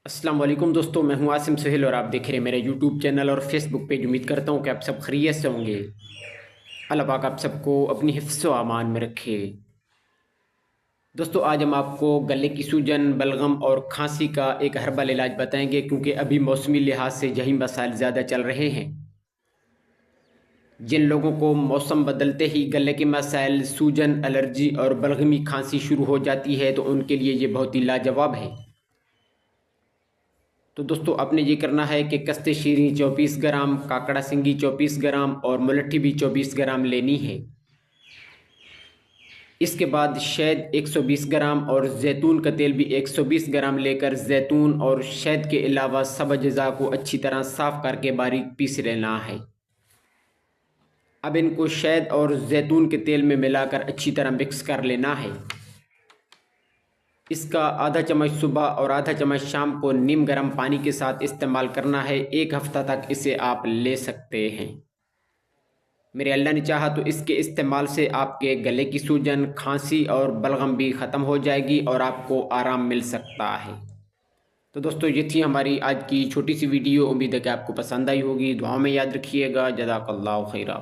अस्सलाम वालेकुम दोस्तों, मैं हूं आसिम सुहेल और आप देख रहे हैं मेरा यूट्यूब चैनल और फेसबुक पेज। उम्मीद करता हूं कि आप सब खैरियत से होंगे। अल्लाह पाक आप सबको अपनी हिफ्ज़ व अमान में रखे। दोस्तों, आज हम आपको गले की सूजन, बलगम और खांसी का एक हर्बल इलाज बताएंगे, क्योंकि अभी मौसमी लिहाज से यही मसाइल ज़्यादा चल रहे हैं। जिन लोगों को मौसम बदलते ही गले के मसाइल, सूजन, एलर्जी और बलगमी खांसी शुरू हो जाती है, तो उनके लिए ये बहुत ही लाजवाब है। तो दोस्तों, आपने ये करना है कि कस्ते शीरी 24 ग्राम, काकड़ा सिंगी 24 ग्राम और मुलट्ठी भी 24 ग्राम लेनी है। इसके बाद शहद 120 ग्राम और जैतून का तेल भी 120 ग्राम लेकर जैतून और शहद के अलावा सब अज्जा को अच्छी तरह साफ़ करके बारीक पीस लेना है। अब इनको शहद और जैतून के तेल में मिलाकर अच्छी तरह मिक्स कर लेना है। इसका आधा चम्मच सुबह और आधा चम्मच शाम को नीम गर्म पानी के साथ इस्तेमाल करना है। 1 हफ्ता तक इसे आप ले सकते हैं। मेरे अल्लाह ने चाहा तो इसके इस्तेमाल से आपके गले की सूजन, खांसी और बलगम भी ख़त्म हो जाएगी और आपको आराम मिल सकता है। तो दोस्तों, ये थी हमारी आज की छोटी सी वीडियो। उम्मीद है कि आपको पसंद आई होगी। दुआ में याद रखिएगा। जज़ाकल्लाहु खैरा।